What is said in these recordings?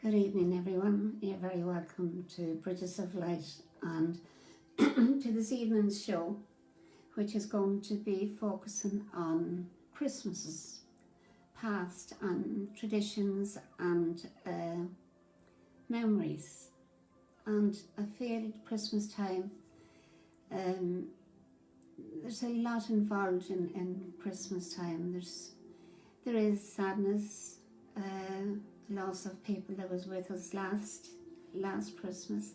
Good evening, everyone. You're very welcome to Bridges of Light and to this evening's show, which is going to be focusing on Christmases past and traditions and memories. And I feel at Christmas time, there's a lot involved in Christmas time. There is sadness, loss of people that was with us last Christmas,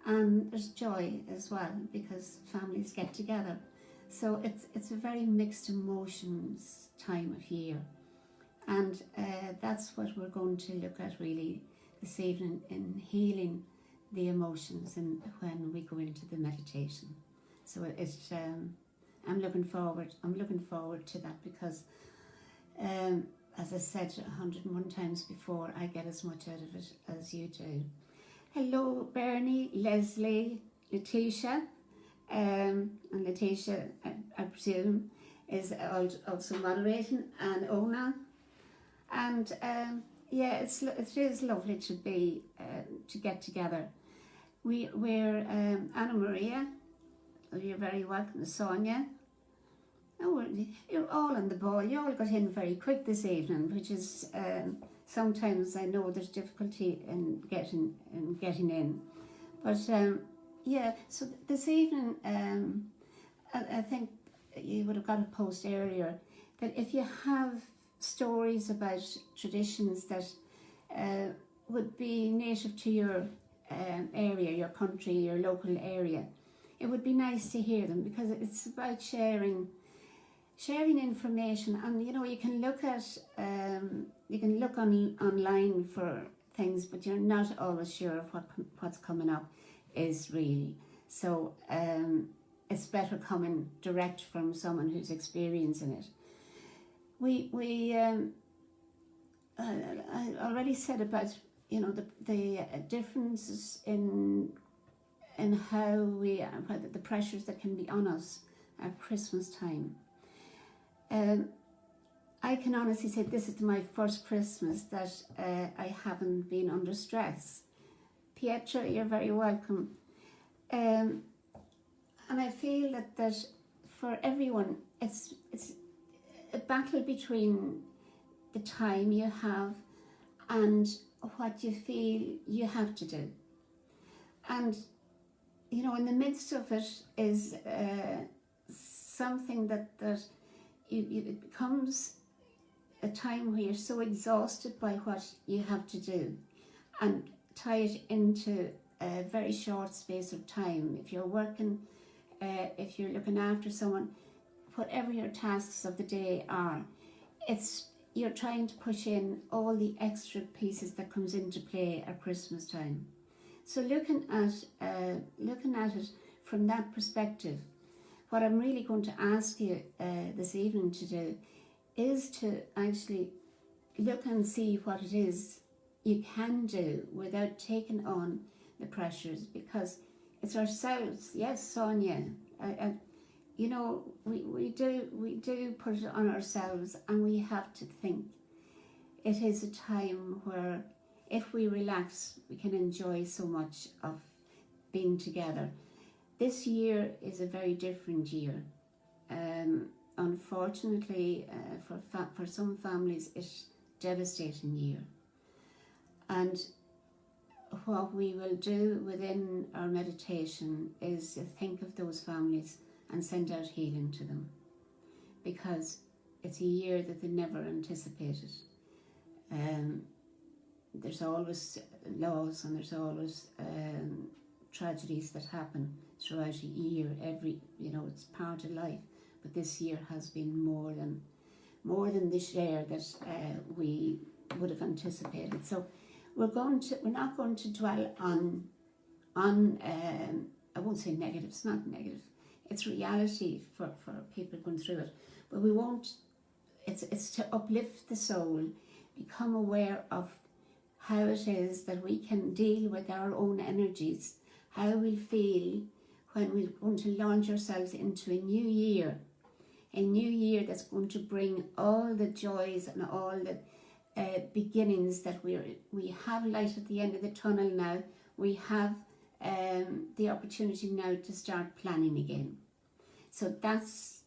and there's joy as well because families get together. So it's a very mixed emotions time of year, and that's what we're going to look at really this evening in healing the emotions and when we go into the meditation. So I'm looking forward to that because as I said 101 times before, I get as much out of it as you do. Hello Bernie, Leslie, Letitia, and Letitia I presume is also moderating, and Ona, and it is lovely to be to get together. We're Anna Maria, you're very welcome. Sonia. Oh, you're all on the ball. You all got in very quick this evening, which is sometimes I know there's difficulty in getting in, but So this evening, I think you would have got a post earlier that if you have stories about traditions that would be native to your area, your country, your local area, it would be nice to hear them because it's about sharing information. And you can look at online for things, but you're not always sure of what's coming up is really. So it's better coming direct from someone who's experiencing it. I already said about the differences in how the pressures that can be on us at Christmas time. I can honestly say this is my first Christmas that I haven't been under stress. Pietro, you're very welcome. And I feel that for everyone, it's a battle between the time you have and what you feel you have to do. And, in the midst of it is something that it becomes a time where you're so exhausted by what you have to do and tie it into a very short space of time. If you're working, if you're looking after someone, whatever your tasks of the day are, you're trying to push in all the extra pieces that comes into play at Christmas time. So looking at it from that perspective, what I'm really going to ask you this evening to do is to actually look and see what it is you can do without taking on the pressures, because it's ourselves. Yes, Sonia, we do put it on ourselves, and we have to think. It is a time where if we relax, we can enjoy so much of being together. This year is a very different year. Unfortunately, for some families, it's a devastating year. And what we will do within our meditation is to think of those families and send out healing to them, because it's a year that they never anticipated. There's always laws and there's always tragedies that happen throughout a year. It's part of life, but this year has been more than the share that we would have anticipated. So we're not going to dwell on I won't say negative. It's not negative. It's reality for people going through it, but we won't. It's to uplift the soul, become aware of how it is that we can deal with our own energies, how we feel when we're going to launch ourselves into a new year that's going to bring all the joys and all the beginnings, that we have light at the end of the tunnel now. We have the opportunity now to start planning again. So that's,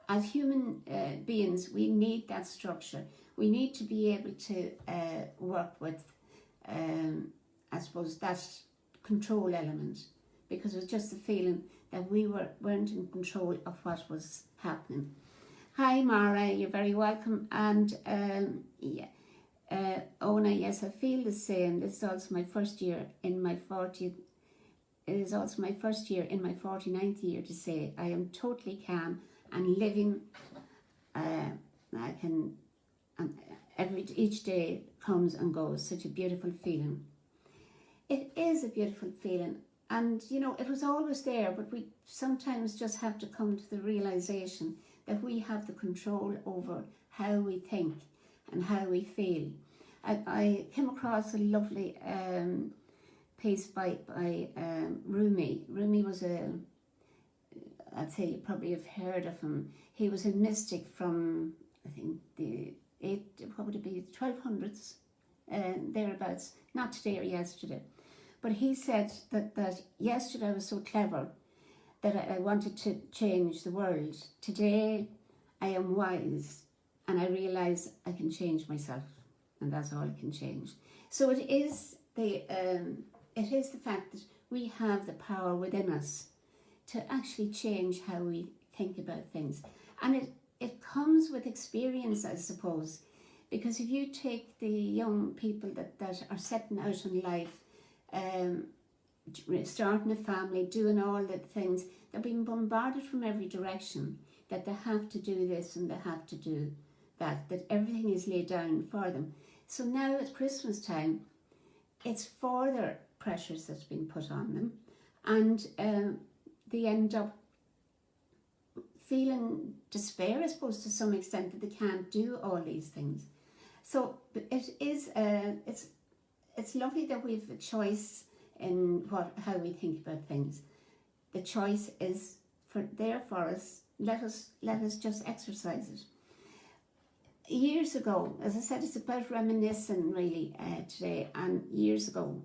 as human beings, we need that structure. We need to be able to work with, I suppose, that control element, because it was just the feeling that we weren't in control of what was happening. Hi Mara, you're very welcome. And Ona, yes, I feel the same. This is also my first year in my 40th. It is also my first year in my 49th year to say I am totally calm and living. Each day comes and goes. Such a beautiful feeling. It is a beautiful feeling, and you know, it was always there, but we sometimes just have to come to the realization that we have the control over how we think and how we feel. I came across a lovely piece by Rumi. Rumi was I'd say you probably have heard of him. He was a mystic from, I think, the 1200s, thereabouts, not today or yesterday. But he said that yesterday I was so clever that I wanted to change the world. Today I am wise and I realise I can change myself, and that's all I can change. So it is the fact that we have the power within us to actually change how we think about things. And it comes with experience, I suppose, because if you take the young people that are setting out in life, starting a family, doing all the things, they're being bombarded from every direction that they have to do this and they have to do that everything is laid down for them. So now at Christmas time, it's further pressures that's been put on them, and they end up feeling despair, I suppose, to some extent, that they can't do all these things. So it is it's lovely that we have a choice in how we think about things. The choice is there for us. Let us just exercise it. Years ago, as I said, it's about reminiscing really today. And years ago,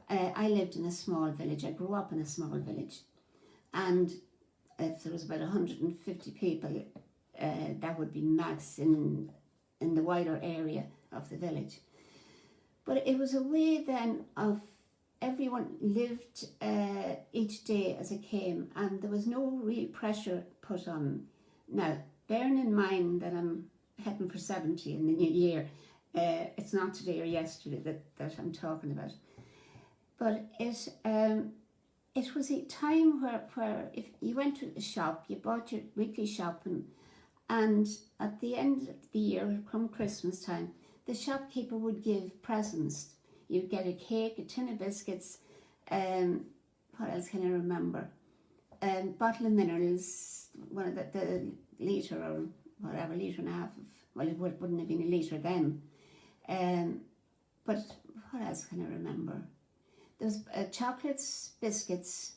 I lived in a small village. I grew up in a small village, and if there was about 150 people, that would be max in the wider area of the village. But it was a way then of everyone lived each day as it came, and there was no real pressure put on. Now, bearing in mind that I'm heading for 70 in the new year, it's not today or yesterday that I'm talking about. But it was a time where if you went to a shop, you bought your weekly shopping, and at the end of the year, come Christmas time, the shopkeeper would give presents. You'd get a cake, a tin of biscuits, what else can I remember? Bottle of minerals, one of the litre or whatever, litre and a half of, well, it wouldn't have been a litre then. But what else can I remember? There's chocolates, biscuits,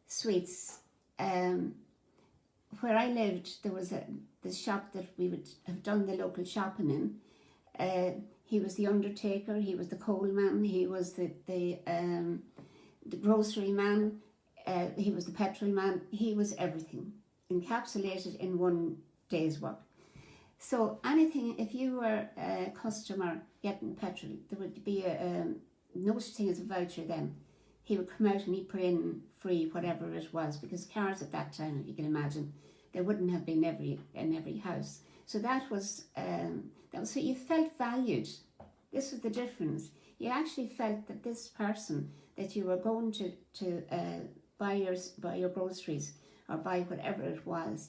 sweets. Where I lived, there was the shop that we would have done the local shopping in. He was the undertaker, he was the coal man, he was the grocery man, he was the petrol man, he was everything, encapsulated in one day's work. So anything, if you were a customer getting petrol, there would be no such thing as a voucher then. He would come out and he'd put in free whatever it was, because cars at that time, you can imagine, there wouldn't have been in every house. So that was so you felt valued. This was the difference. You actually felt that this person that you were going to buy your groceries or buy whatever it was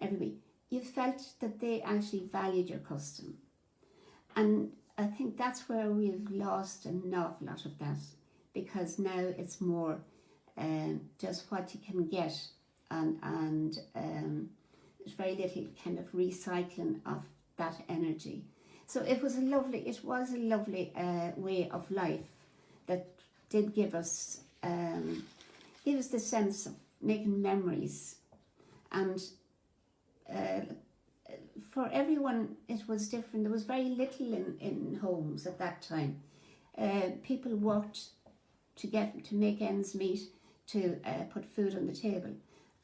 every week, you felt that they actually valued your custom. And I think that's where we've lost an awful lot of that, because now it's more just what you can get, and there's very little kind of recycling of that energy. So it was a lovely way of life that did give us the sense of making memories, and for everyone it was different. There was very little in homes at that time. People worked to make ends meet, to put food on the table,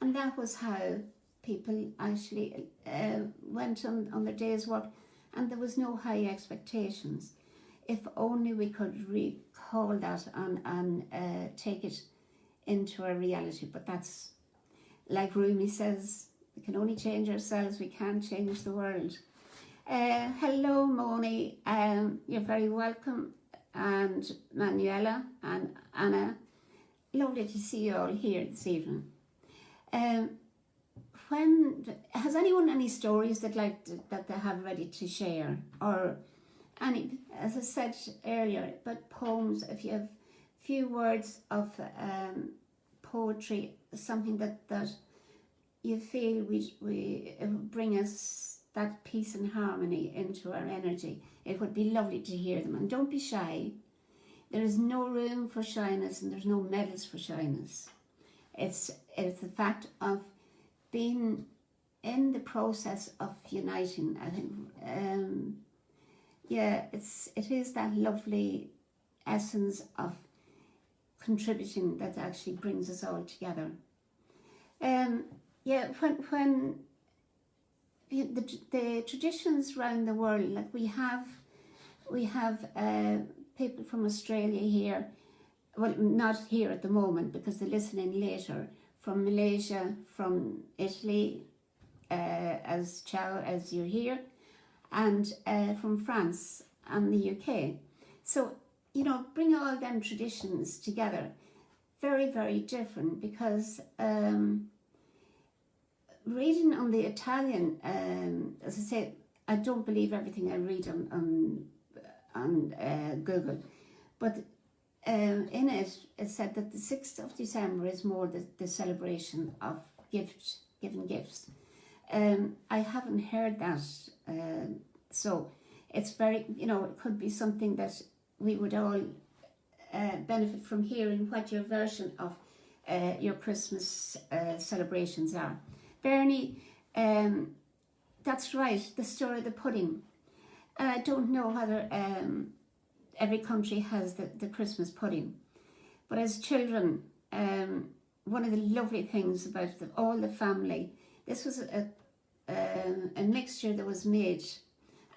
and that was how people actually went on their day's work, and there was no high expectations. If only we could recall that and take it into our reality. But that's, like Rumi says, we can only change ourselves, we can't change the world. Hello Moni, you're very welcome, and Manuela and Anna, lovely to see you all here this evening. Has anyone any stories that they have ready to share, or any, as I said earlier, but poems, if you have few words of poetry, something that you feel we bring us that peace and harmony into our energy, it would be lovely to hear them. And don't be shy. There is no room for shyness, and there's no medals for shyness. It's the fact of being in the process of uniting. I think, it is that lovely essence of contributing that actually brings us all together. When the traditions around the world, like we have people from Australia here, well, not here at the moment because they're listening later, from Malaysia, from Italy, as you're here, and from France and the UK. So, bring all them traditions together. Very, very different, because reading on the Italian, as I say, I don't believe everything I read on Google, but in it said that the 6th of December is more the celebration of giving gifts. I haven't heard that, so it's very, it could be something that we would all benefit from hearing what your version of your Christmas celebrations are. Bernie, that's right, the story of the pudding. I don't know whether every country has the Christmas pudding, but as children, one of the lovely things about all the family, this was a mixture that was made,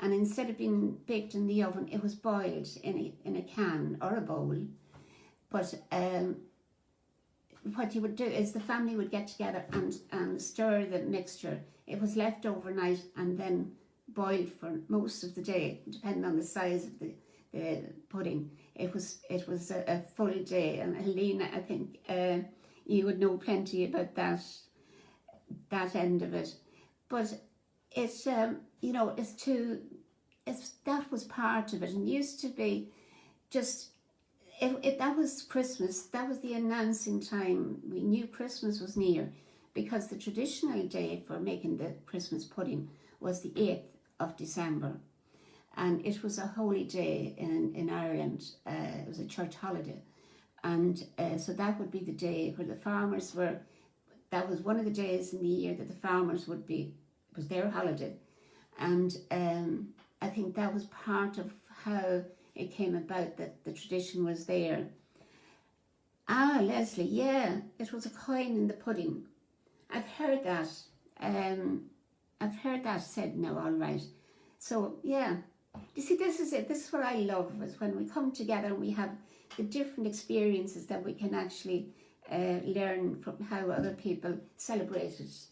and instead of being baked in the oven, it was boiled in a can or a bowl. But what you would do is the family would get together and stir the mixture. It was left overnight and then boiled for most of the day, depending on the size of the pudding. It was a full day, and Helena, I think you would know plenty about that end of it. But it's that was part of it, and used to be just. If that was Christmas, that was the announcing time. We knew Christmas was near, because the traditional day for making the Christmas pudding was the 8th of December. And it was a holy day in Ireland. It was a church holiday. And so that would be the day where the farmers were, that was one of the days in the year that the farmers would be, it was their holiday. And I think that was part of how it came about, that the tradition was there. Ah, Leslie, yeah, it was a coin in the pudding. I've heard that. I've heard that said now, all right. So, yeah. You see, this is it. This is what I love, is when we come together and we have the different experiences that we can actually learn from how other people celebrate it.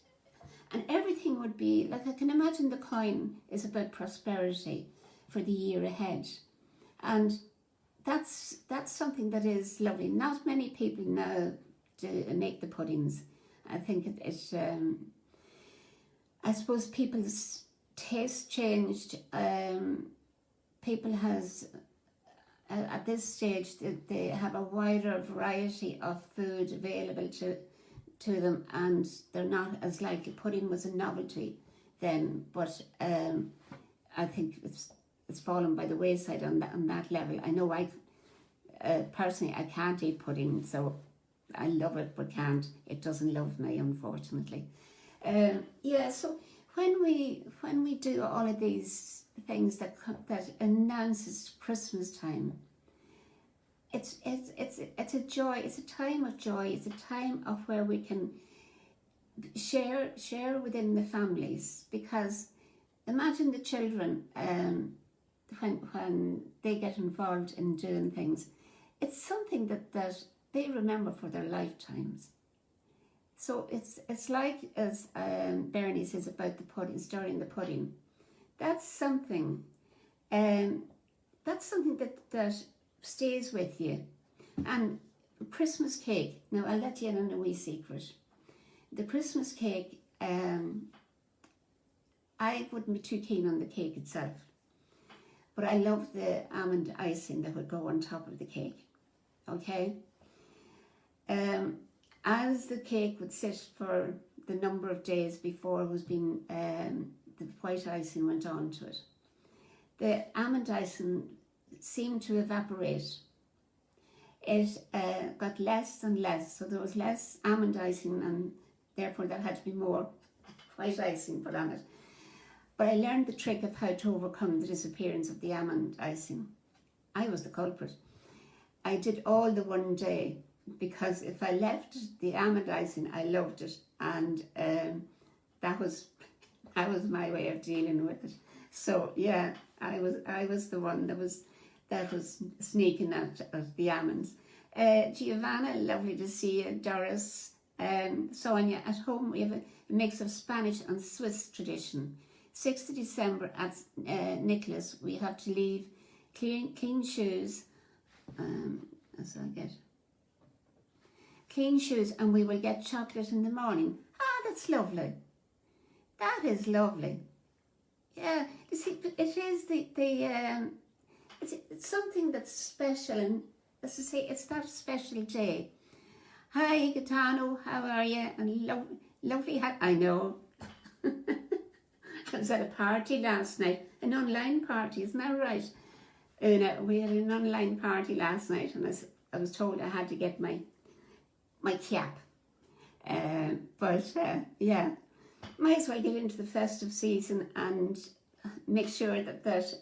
And everything would be, like, I can imagine the coin is about prosperity for the year ahead. And that's something that is lovely. Not many people now make the puddings. I think it's I suppose people's taste changed. People has, at this stage, they have a wider variety of food available to them, and they're not as likely. Pudding was a novelty then, but I think it's fallen by the wayside on that level. I know I personally I can't eat pudding, so I love it but can't. It doesn't love me, unfortunately. So when we do all of these things that announces Christmas time, it's a joy. It's a time of joy. It's a time of where we can share within the families, because imagine the children when they get involved in doing things. It's something that they remember for their lifetimes. So it's like, as Bernie says about the pudding, stirring the pudding. That's something that stays with you. And Christmas cake. Now I'll let you in on a wee secret. The Christmas cake, I wouldn't be too keen on the cake itself, but I love the almond icing that would go on top of the cake. Okay. As the cake would sit for the number of days before it was being, the white icing went on to it, the almond icing seemed to evaporate. It got less and less, so there was less almond icing, and therefore there had to be more white icing put on it. But I learned the trick of how to overcome the disappearance of the almond icing. I was the culprit. I did all the one day, because if I left the almond icing, I loved it, and that was my way of dealing with it. So yeah, I was the one that was sneaking at the almonds. Giovanna, lovely to see you. Doris, Sonia, at home we have a mix of Spanish and Swiss tradition. 6th of December at Nicholas, we have to leave clean shoes. As I get clean shoes, and we will get chocolate in the morning. Ah, that's lovely. That is lovely. Yeah, you see, it is it's something that's special, and as I say, it's that special day. Hi, Gaetano, how are you? And lovely hat. I know. I was at a party last night, an online party, isn't that right? We had an online party last night, and I was told I had to get my cap. Yeah, might as well get into the festive season and make sure that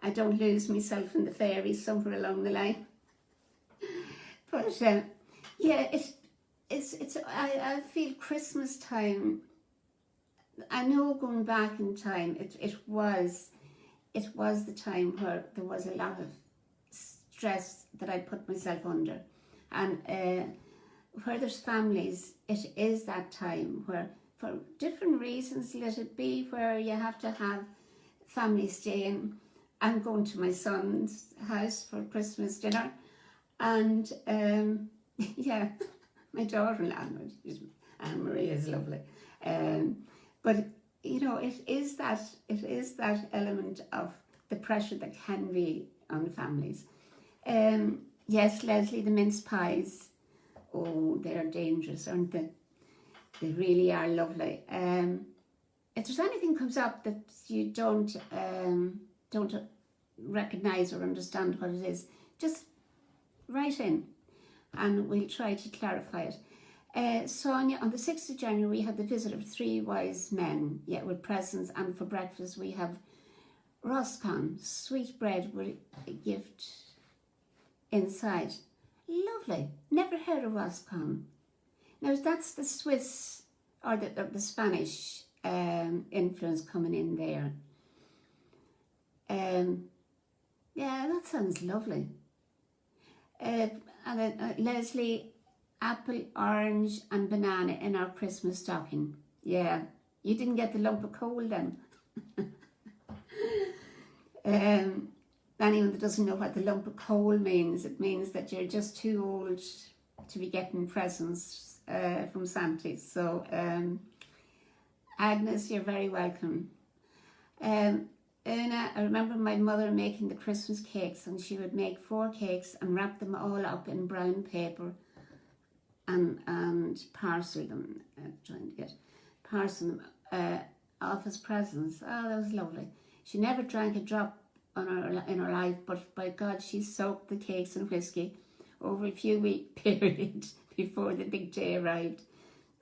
I don't lose myself in the fairies somewhere along the line. But yeah, I feel Christmas time. I know going back in time, it was the time where there was a lot of stress that I put myself under, and where there's families, it is that time where, for different reasons, let it be where you have to have family staying. I'm going to my son's house for Christmas dinner, and yeah, my daughter-in-law, Anne-Marie, is lovely. But you know, it is that element of the pressure that can be on families. Yes, Leslie, the mince pies, oh, they're dangerous, aren't they? They really are lovely. If there's anything comes up that you don't recognise or understand what it is, just write in and we'll try to clarify it. Sonia, on the 6th of January, we had the visit of 3 wise men, yet with presents, and for breakfast we have roscon, sweet bread with a gift inside. Lovely. Never heard of roscon. Now that's the Swiss or the Spanish influence coming in there. Yeah, that sounds lovely. And Leslie, apple, orange and banana in our Christmas stocking. Yeah, you didn't get the lump of coal then. Anyone that doesn't know what the lump of coal means, it means that you're just too old to be getting presents from Santa. So Agnes, you're very welcome. Una, I remember my mother making the Christmas cakes, and she would make 4 cakes and wrap them all up in brown paper and parcel them, parcel them off as presents. Oh, that was lovely. She never drank a drop in her life, but by God, she soaked the cakes in whiskey over a few week period before the big day arrived.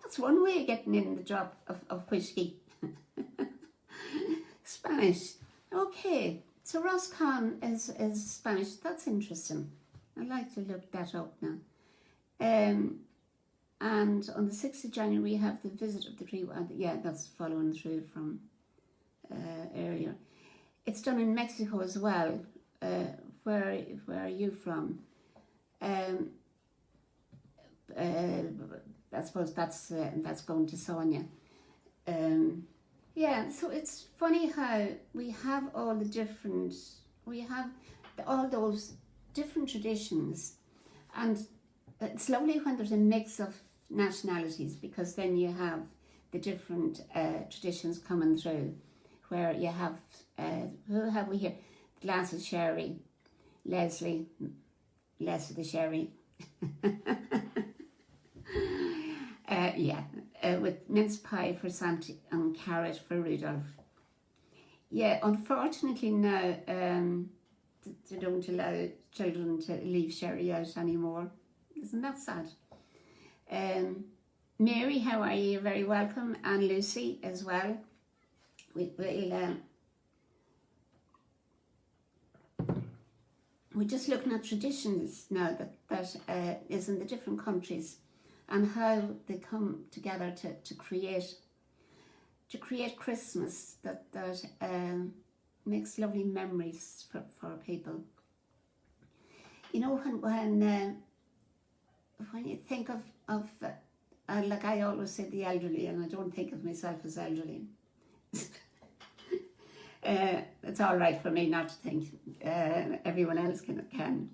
That's one way of getting in the drop of whiskey. Spanish. Okay, so Roscon is Spanish. That's interesting. I'd like to look that up now. And on the 6th of January, we have the visit of the tree. Yeah, that's following through from earlier. It's done in Mexico as well. Where are you from? I suppose that's going to Sonia. Yeah, so it's funny how we have all those different traditions, and it's lovely when there's a mix of nationalities, because then you have the different traditions coming through, where you have, who have we here? Glass of sherry, Leslie, less of the sherry. With mince pie for Santi and carrot for Rudolph. Yeah, unfortunately now they don't allow children to leave sherry out anymore. Isn't that sad? Mary, how are you? You're very welcome. And Lucy as well. We're just looking at traditions now that is in the different countries, and how they come together to create Christmas that makes lovely memories for people. You know, when you think of like I always say, the elderly, and I don't think of myself as elderly. It's all right for me not to think. Everyone else can.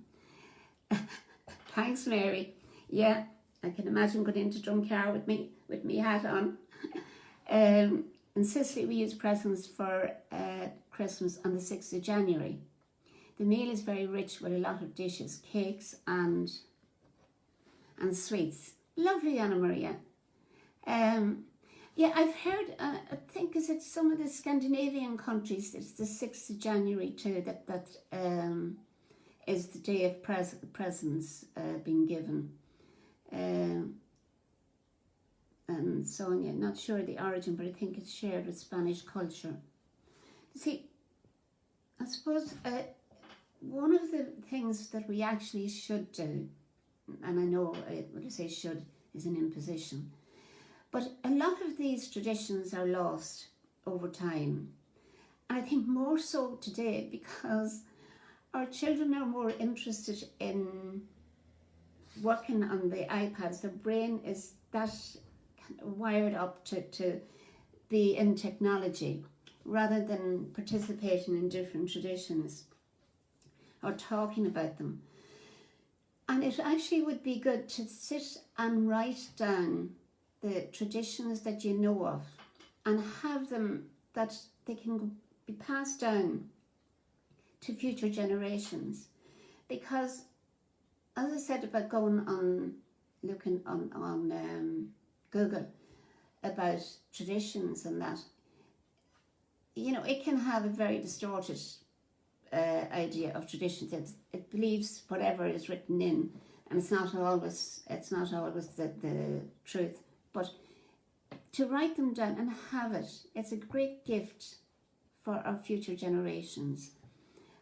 Thanks, Mary. Yeah, I can imagine going into Drumcar with me hat on. In Sicily, we use presents for Christmas on the 6th of January. The meal is very rich with a lot of dishes, cakes and sweets. Lovely, Anna Maria. Yeah, I've heard, I think, is it some of the Scandinavian countries, it's the 6th of January too, that is the day of presents being given. And Sonia, not sure the origin, but I think it's shared with Spanish culture. See, I suppose one of the things that we actually should do, and I know what I say should is an imposition, but a lot of these traditions are lost over time. And I think more so today, because our children are more interested in working on the iPads. Their brain is that wired up to be in technology, rather than participating in different traditions or talking about them. And it actually would be good to sit and write down the traditions that you know of, and have them that they can be passed down to future generations. Because, as I said about looking on Google about traditions and that, you know, it can have a very distorted idea of traditions. It believes whatever is written in, and it's not always the truth. But to write them down and have it's a great gift for our future generations.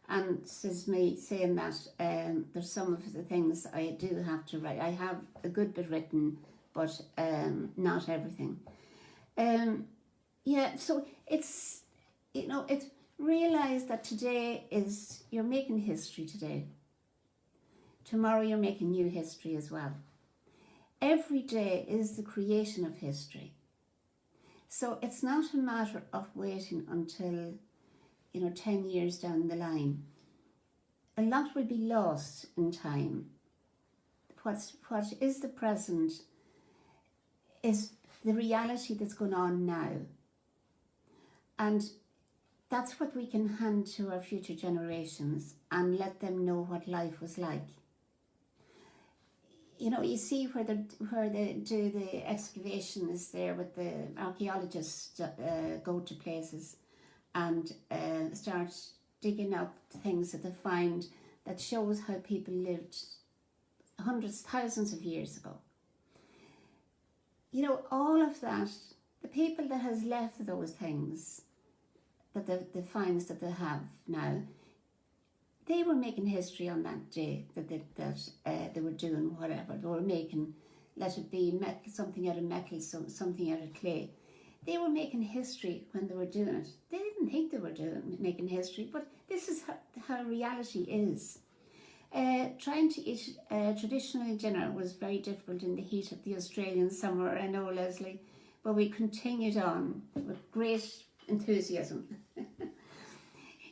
And this is me saying that there's some of the things I do have to write. I have a good bit written, but not everything. Yeah, so it's, you know, it's realize that today you're making history today. Tomorrow you're making new history as well. Every day is the creation of history. So it's not a matter of waiting until, 10 years down the line. A lot will be lost in time. What is the present is the reality that's going on now. And that's what we can hand to our future generations and let them know what life was like. You see where they do the excavations there, with the archaeologists go to places and start digging up things that they find that shows how people lived hundreds, thousands of years ago. All of that, the people that has left those things that the fines that they have now, they were making history on that day that they were doing whatever. They were making, let it be metal, something out of metal, something out of clay. They were making history when they were doing it. They didn't think they were making history, but this is how reality is. Trying to eat traditional dinner was very difficult in the heat of the Australian summer, I know, Leslie, but we continued on with great enthusiasm.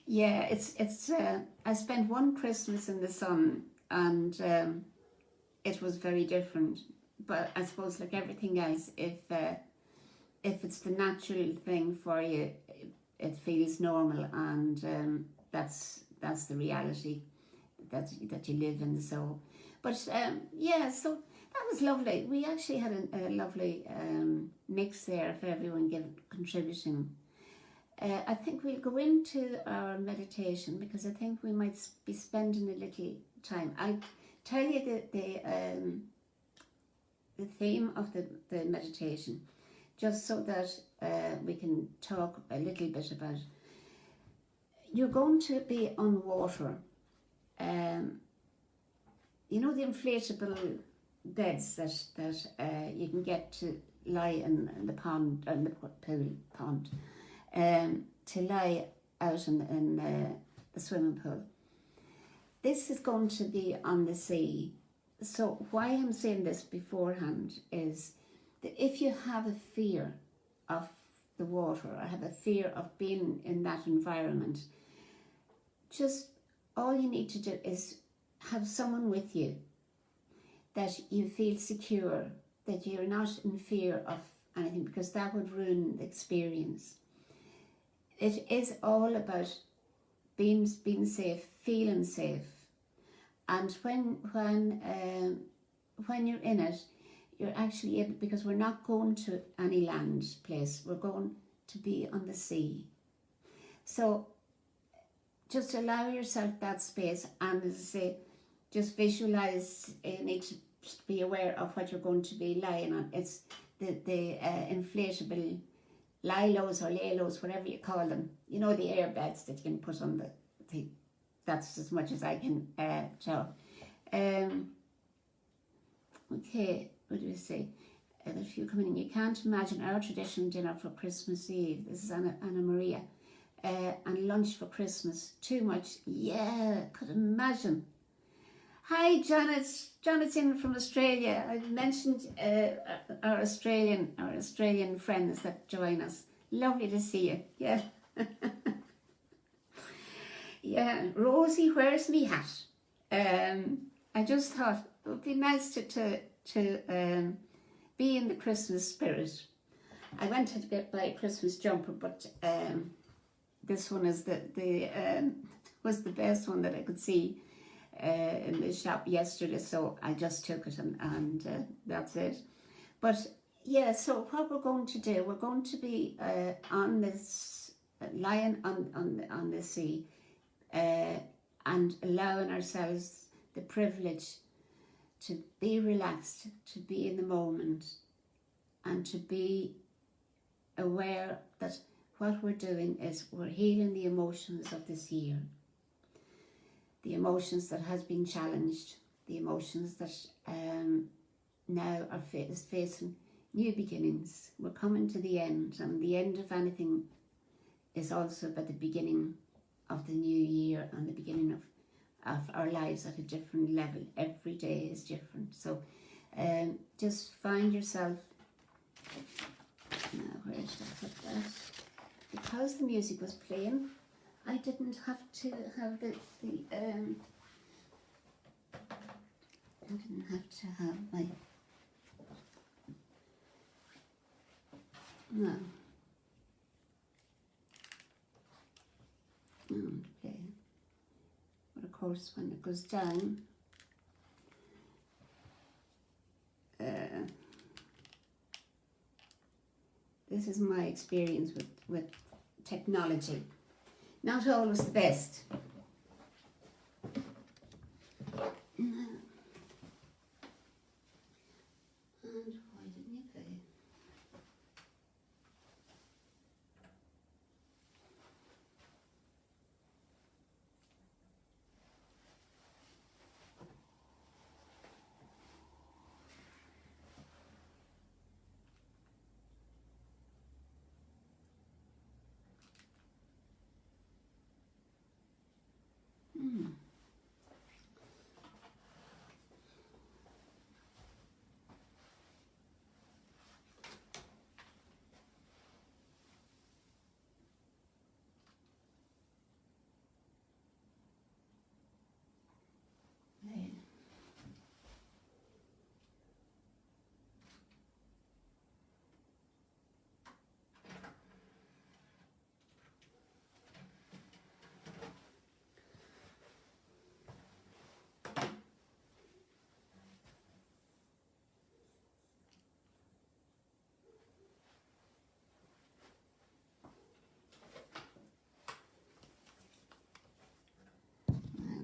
Yeah, it's. I spent one Christmas in the sun, and it was very different. But I suppose, like everything else, if it's the natural thing for you, it feels normal, and that's the reality that you live in. So, but yeah, so that was lovely. We actually had a lovely mix there of everyone contributing. I think we'll go into our meditation, because I think we might be spending a little time. I'll tell you the theme of the meditation, just so that we can talk a little bit about it. You're going to be on water. You know the inflatable beds that you can get to lie in the pond, in the pond, to lie out in the swimming pool. This is going to be on the sea. So why I'm saying this beforehand is that if you have a fear of the water, or have a fear of being in that environment, just all you need to do is have someone with you that you feel secure, that you're not in fear of anything, because that would ruin the experience. It is all about being safe, feeling safe. And when you're in it, you're actually able, because we're not going to any land place, we're going to be on the sea. So just allow yourself that space, and as I say, just visualize. You need to be aware of what you're going to be lying on. It's the inflatable lilos or lalos, whatever you call them. You know, the air beds that you can put on the thing. That's as much as I can tell. Okay, what do we say? If you come in, you can't imagine our traditional dinner for Christmas Eve. This is Anna Maria. And lunch for Christmas. Too much. Yeah, could imagine. Hi, Janet. Janet's in from Australia. I've mentioned our Australian friends that join us. Lovely to see you. Yeah. Yeah, Rosie, where's me hat? I just thought it would be nice to be in the Christmas spirit. I went to get buy a Christmas jumper, but this one is was the best one that I could see in the shop yesterday, so I just took it and that's it. But yeah, so what we're going to do, we're going to be on this lying on the sea, and allowing ourselves the privilege to be relaxed, to be in the moment, and to be aware that what we're doing is we're healing the emotions of this year. The emotions that has been challenged, the emotions that now is facing new beginnings. We're coming to the end, and the end of anything is also about the beginning of the new year and the beginning of our lives at a different level. Every day is different. So just find yourself, now where did I put that? Because the music was playing, I didn't have to have I didn't have to have my, no. Okay. But of course, when it goes down, this is my experience with technology. Not always the best. And why didn't you play?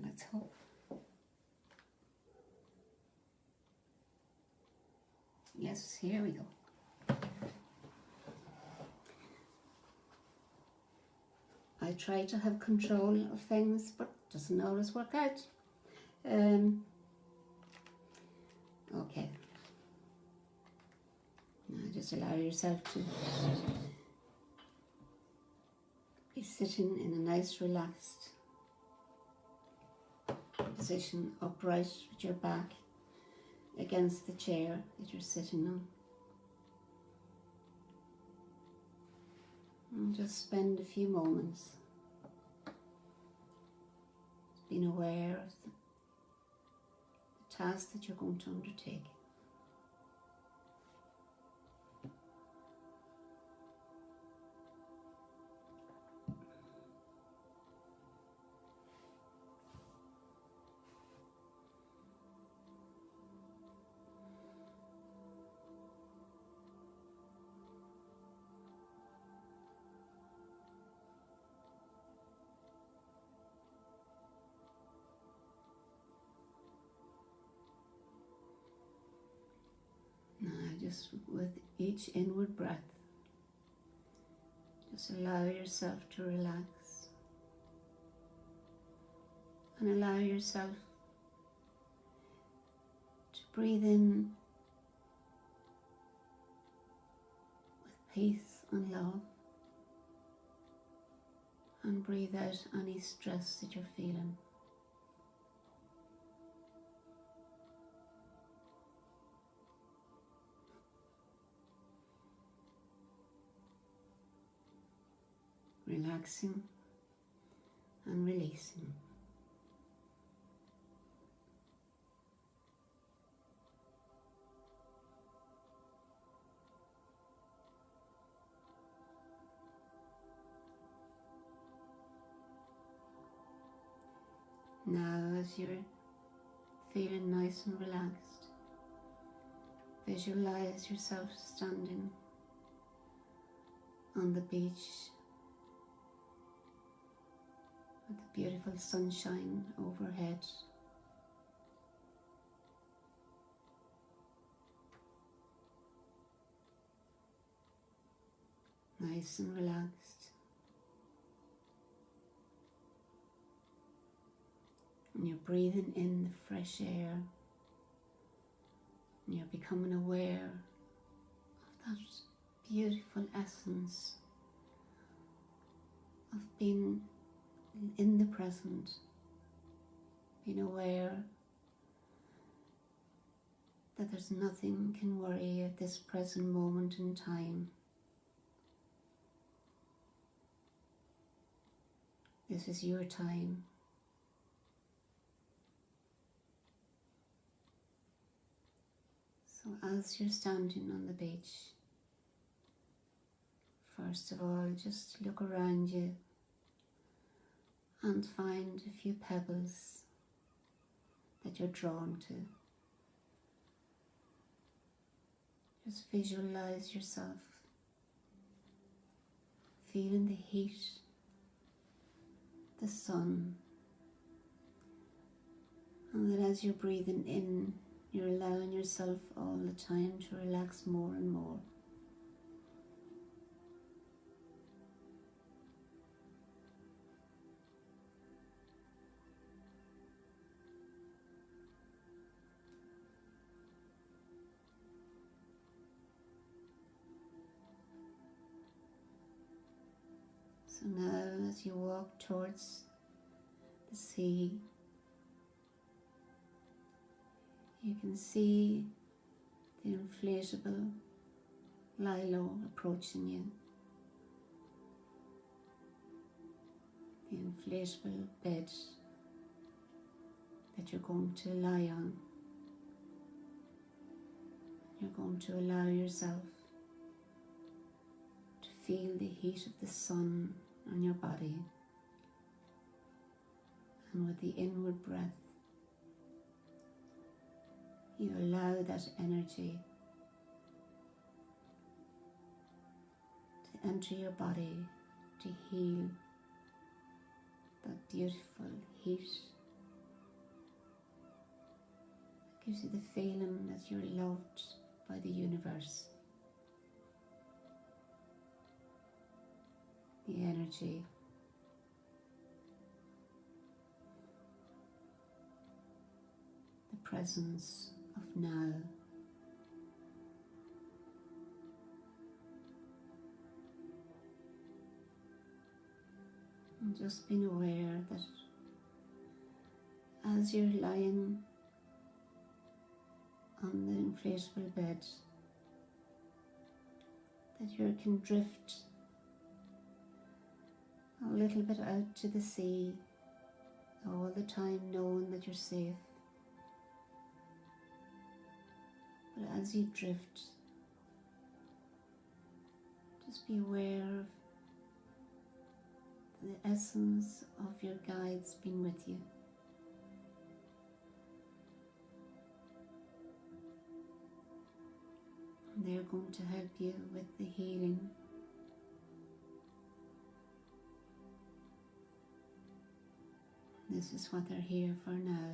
Let's hope. Yes, here we go. I try to have control of things, but it doesn't always work out. Okay. Now just allow yourself to be sitting in a nice relaxed position, upright with your back against the chair that you're sitting on. And just spend a few moments being aware of the task that you're going to undertake. Now, just with each inward breath, just allow yourself to relax and allow yourself to breathe in with peace and love, and breathe out any stress that you're feeling. Relaxing and releasing. Now, as you're feeling nice and relaxed, visualize yourself standing on the beach with the beautiful sunshine overhead. Nice and relaxed. And you're breathing in the fresh air. And you're becoming aware of that beautiful essence of being in the present, being aware that there's nothing can worry you at this present moment in time. This is your time. So as you're standing on the beach, first of all, just look around you and find a few pebbles that you're drawn to. Just visualize yourself feeling the heat, the sun, and that as you're breathing in, you're allowing yourself all the time to relax more and more. So now, as you walk towards the sea. You can see the inflatable lilo approaching you. The inflatable bed that you're going to lie on. You're going to allow yourself to feel the heat of the sun on your body, and with the inward breath you allow that energy to enter your body to heal that beautiful heat. It gives you the feeling that you're loved by the universe. The energy the presence of now. And just being aware that as you're lying on the inflatable bed, that you can drift a little bit out to the sea, all the time knowing that you're safe. But as you drift, just be aware of the essence of your guides being with you. And they're going to help you with the healing. This is what they're here for now.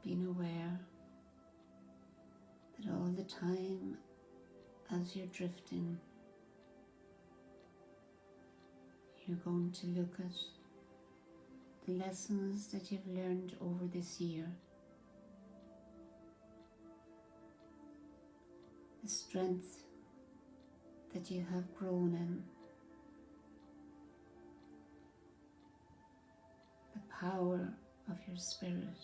Being aware that all the time as you're drifting, you're going to look at the lessons that you've learned over this year, the strength that you have grown in, the power of your spirit.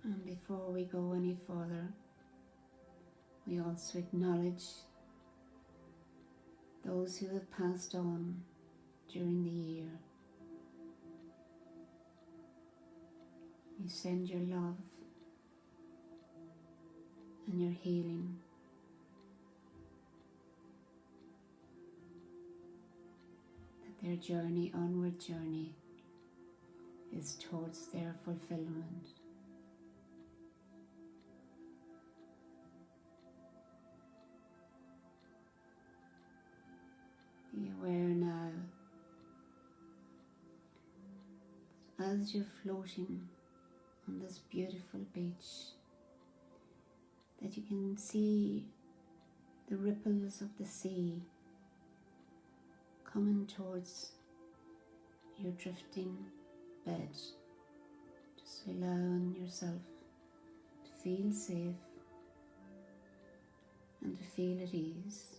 And before we go any further, we also acknowledge those who have passed on during the year. You send your love and your healing. That their journey, onward journey, is towards their fulfillment. Be aware now that as you're floating on this beautiful beach, that you can see the ripples of the sea coming towards your drifting bed, just allowing yourself to feel safe and to feel at ease.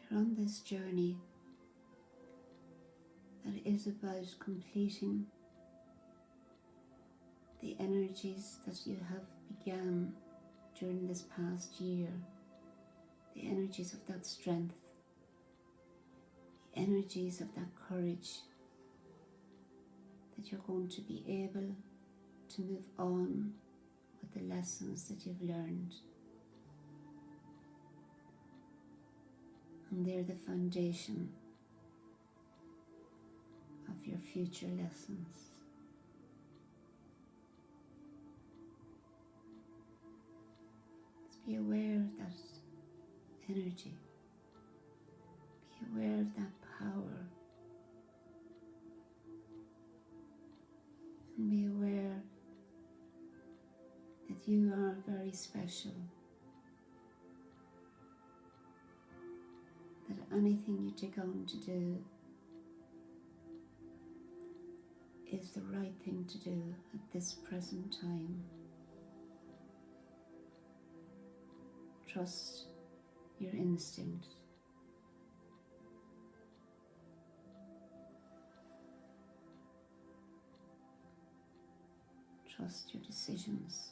You're on this journey that is about completing the energies that you have began during this past year, the energies of that strength, the energies of that courage, that you're going to be able to move on with the lessons that you've learned. And they're the foundation of your future lessons. Just be aware of that energy. aware of that power, and be aware that you are very special, that anything that you're going to do is the right thing to do at this present time. Trust your instinct. Trust your decisions.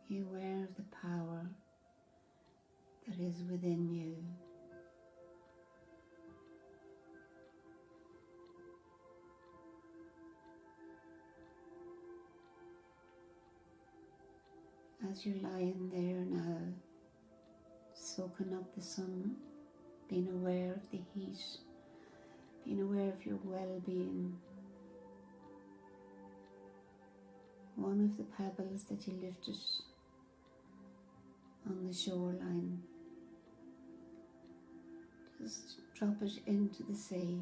Be aware of the power that is within you. As you're lying there now, soaking up the sun, being aware of the heat, being aware of your well-being, one of the pebbles that you lifted on the shoreline, just drop it into the sea,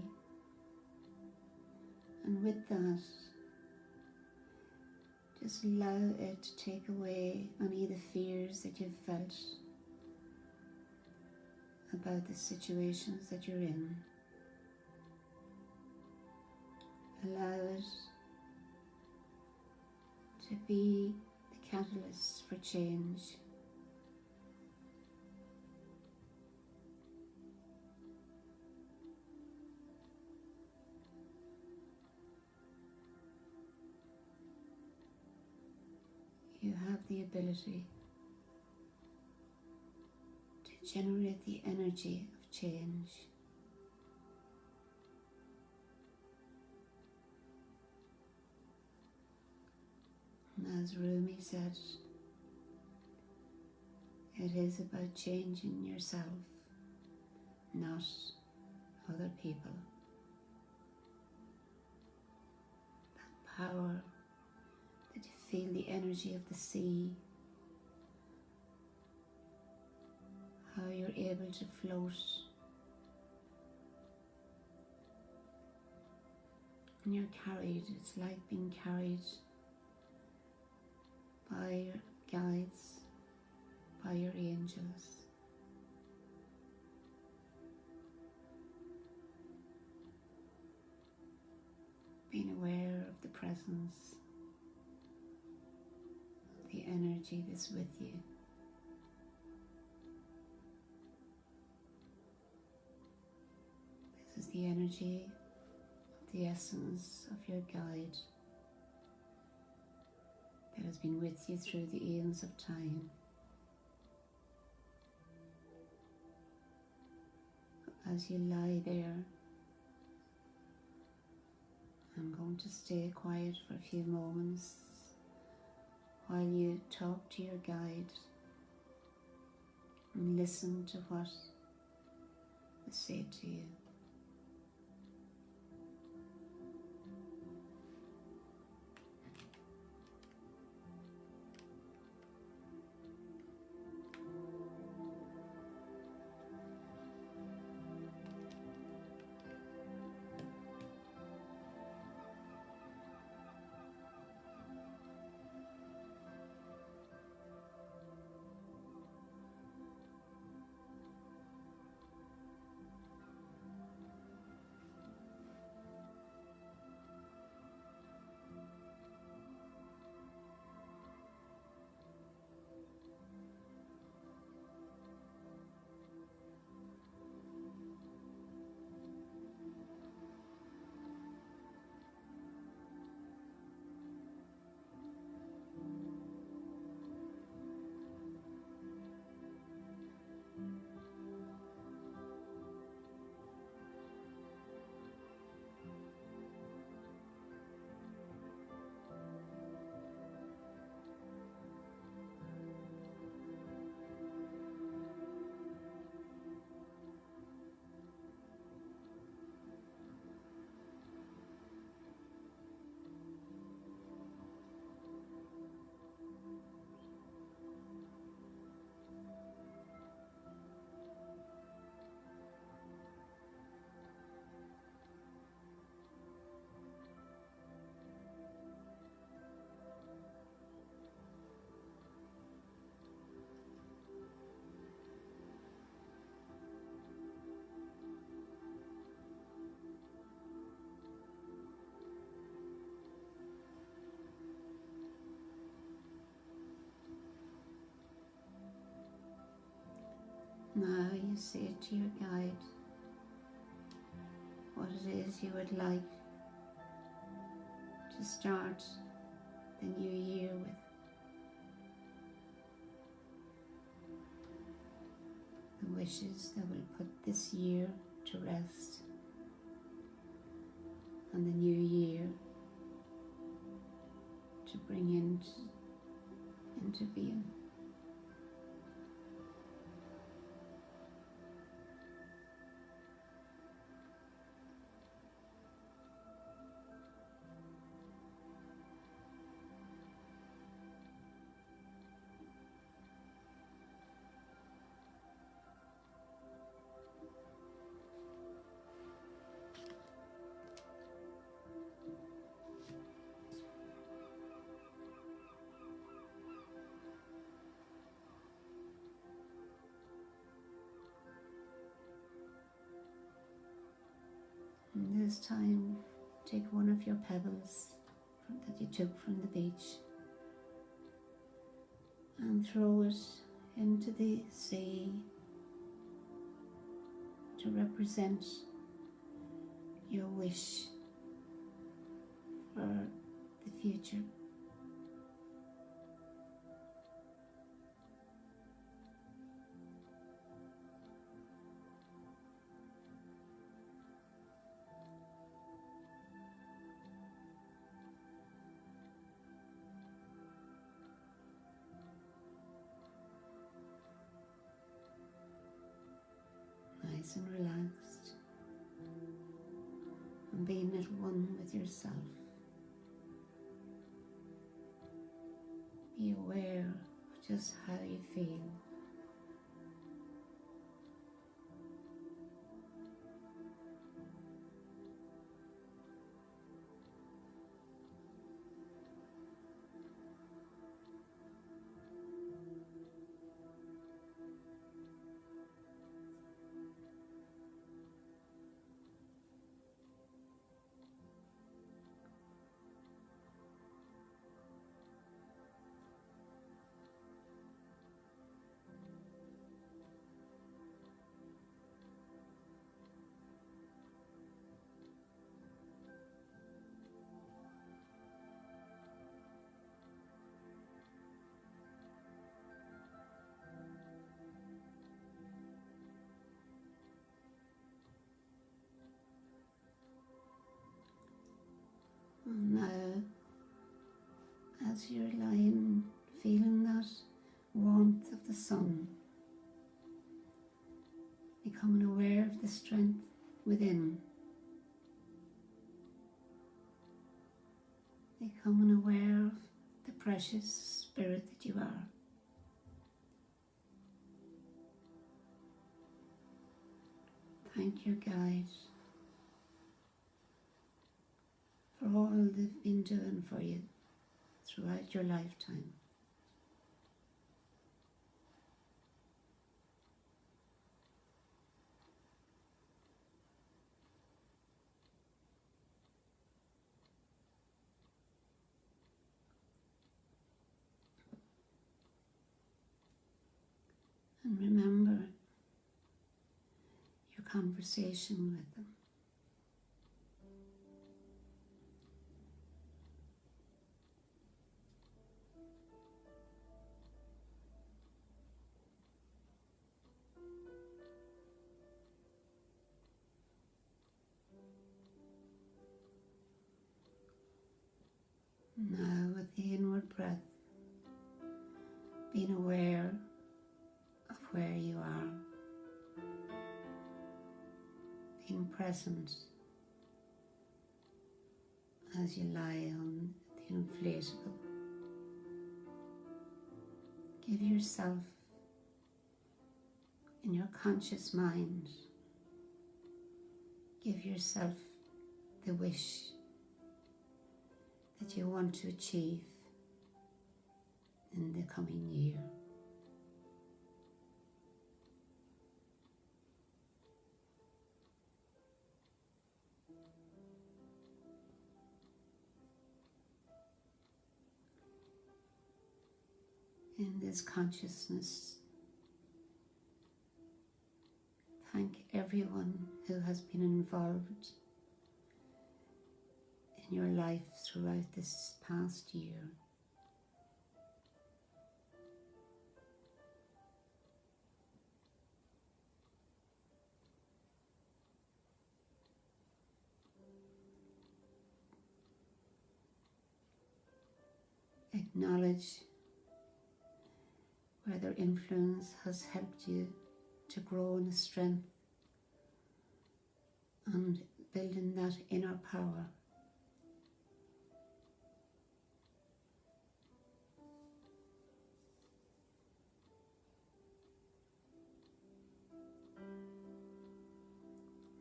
and with that, just allow it to take away any of the fears that you've felt about the situations that you're in. Allow it to be the catalyst for change. You have the ability to generate the energy of change. And as Rumi said, it is about changing yourself, not other people. That power that you feel the energy of the sea, how you're able to float, and you're carried. It's like being carried by your guides, by your angels. Being aware of the presence, the energy that's with you. This is the energy of the essence of your guide that has been with you through the eons of time. As you lie there, I'm going to stay quiet for a few moments while you talk to your guide and listen to what they say to you. Now you say to your guide what it is you would like to start the new year with. The wishes that will put this year to rest and the new year to bring into being. And this time, take one of your pebbles that you took from the beach and throw it into the sea to represent your wish for the future. Nice and relaxed, and being at one with yourself. Be aware of just how you feel. And now, as you're lying, feeling that warmth of the sun, becoming aware of the strength within, becoming aware of the precious spirit that you are. Thank your guide for all they've been doing for you throughout your lifetime. And remember your conversation with them. Now with the inward breath, being aware of where you are, being present as you lie on the inflatable. Give yourself, in your conscious mind, give yourself the wish that you want to achieve in the coming year. In this consciousness, thank everyone who has been involved in your life throughout this past year. Acknowledge where their influence has helped you to grow in strength and building that inner power.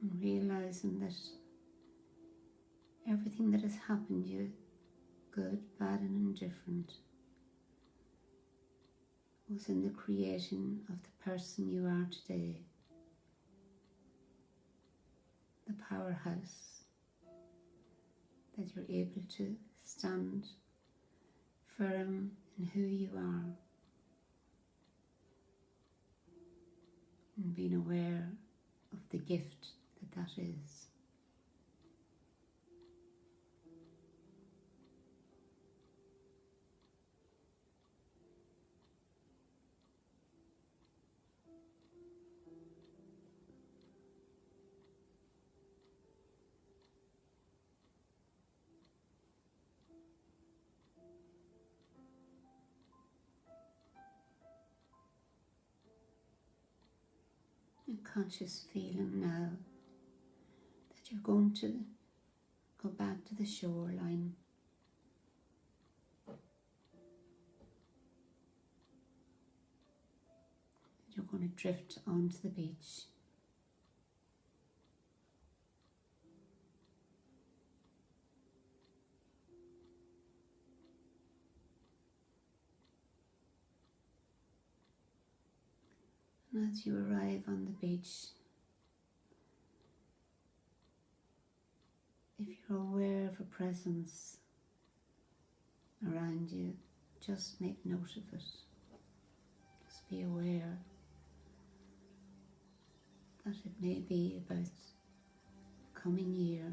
And realizing that everything that has happened to you, good, bad and indifferent, was in the creation of the person you are today, the powerhouse, that you're able to stand firm in who you are and being aware of the gift that that is. A conscious feeling now that you're going to go back to the shoreline. You're going to drift onto the beach. And as you arrive on the beach, if you're aware of a presence around you, just make note of it. Just be aware that it may be about the coming year.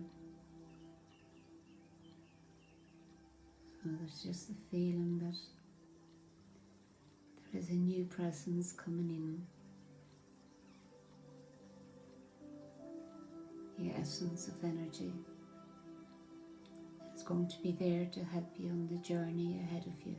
So there's just the feeling that there is a new presence coming in. The essence of energy is going to be there to help you on the journey ahead of you.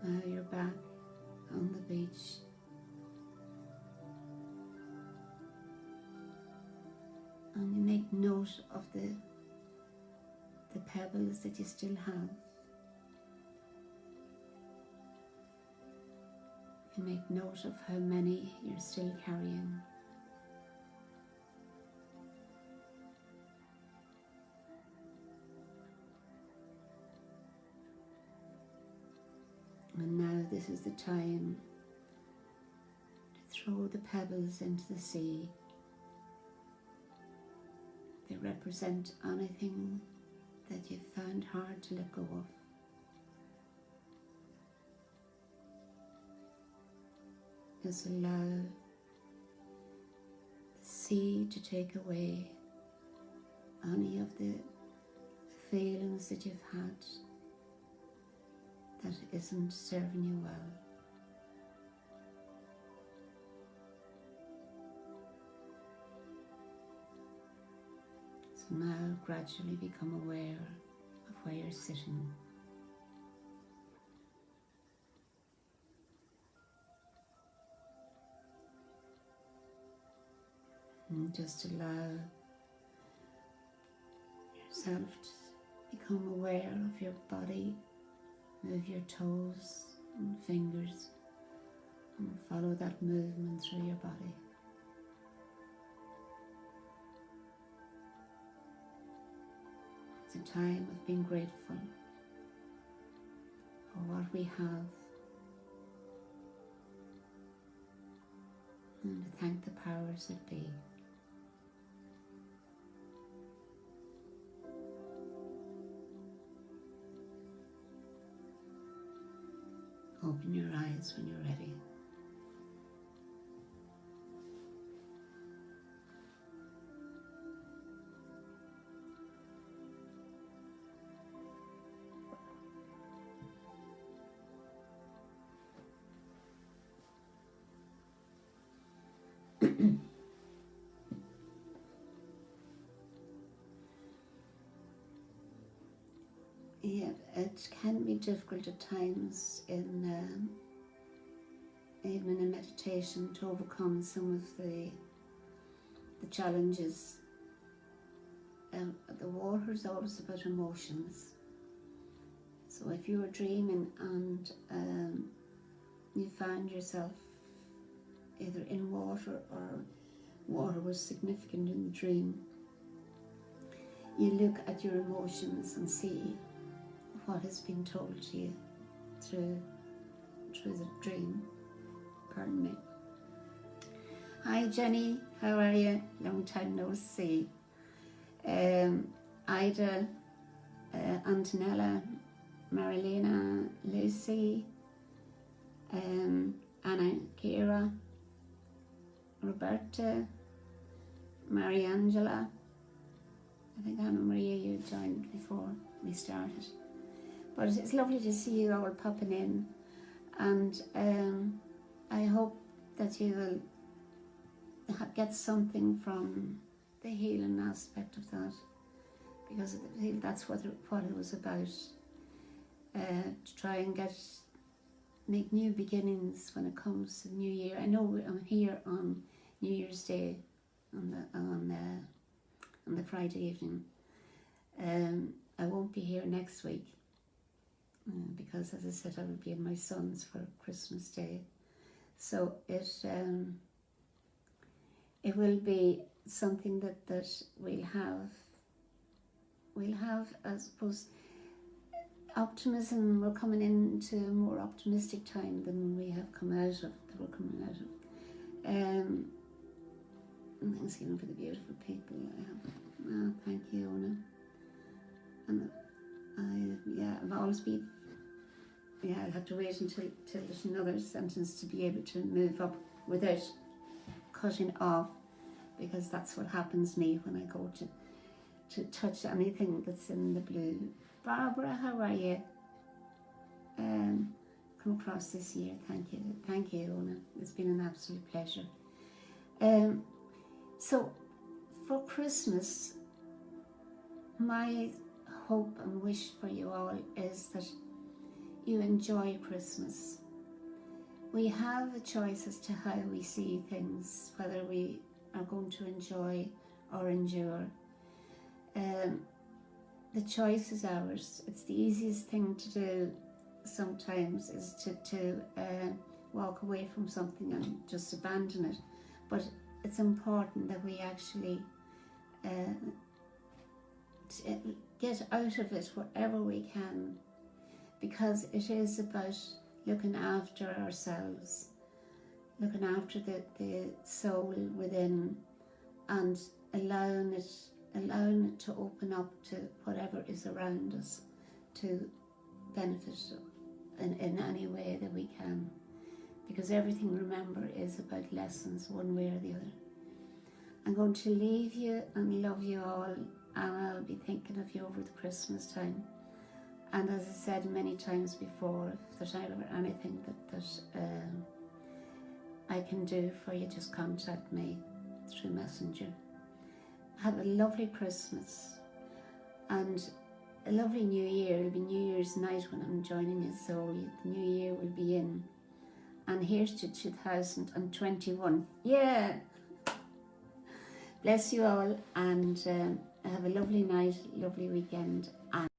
So now you're back on the beach. And you make note of the pebbles that you still have. You make note of how many you're still carrying. And now this is the time to throw the pebbles into the sea. They represent anything that you've found hard to let go of. Just allow the sea to take away any of the feelings that you've had that isn't serving you well. So now gradually become aware of where you're sitting. And just allow yourself to become aware of your body. Move your toes and fingers and follow that movement through your body. It's a time of being grateful for what we have and to thank the powers that be. Open your eyes when you're ready. Yeah, it can be difficult at times in even in meditation to overcome some of the challenges. The water is always about emotions. So if you were dreaming and you found yourself either in water or water was significant in the dream, you look at your emotions and see what has been told to you through the dream. Pardon me. Hi Jenny, how are you? Long time no see. Ida, Antonella, Marilena, Lucy, Anna, Kira, Roberta, Mariangela. I think Anna Maria, you joined before we started. But it's lovely to see you all popping in, and I hope that you will get something from the healing aspect of that, because that's what it was about, to try and make new beginnings when it comes to the new year. I know I'm here on New Year's Day, on the Friday evening. I won't be here next week, because as I said, I will be in my son's for Christmas Day. So it will be something that we'll have, I suppose, optimism. We're coming into a more optimistic time than we have come out of, Thanksgiving for the beautiful people I have. Thank you, Ona. And I've always been, I'll have to wait until there's another sentence to be able to move up without cutting off, because that's what happens to me when I go to touch anything that's in the blue. Barbara, how are you? Come across this year. Thank you, Ona. It's been an absolute pleasure. So for Christmas, my hope and wish for you all is that you enjoy Christmas. We have a choice as to how we see things, whether we are going to enjoy or endure. The choice is ours. It's the easiest thing to do sometimes, is to walk away from something and just abandon it. But it's important that we actually get out of it wherever we can, because it is about looking after ourselves, looking after the soul within, and allowing it to open up to whatever is around us, to benefit in any way that we can. Because everything, remember, is about lessons one way or the other. I'm going to leave you and love you all, and I'll be thinking of you over the Christmas time. And as I said many times before, if there's ever anything that I can do for you, just contact me through Messenger. Have a lovely Christmas and a lovely New Year. It'll be New Year's night when I'm joining you, so the New Year will be in. And here's to 2021. Yeah! Bless you all, and have a lovely night, lovely weekend. And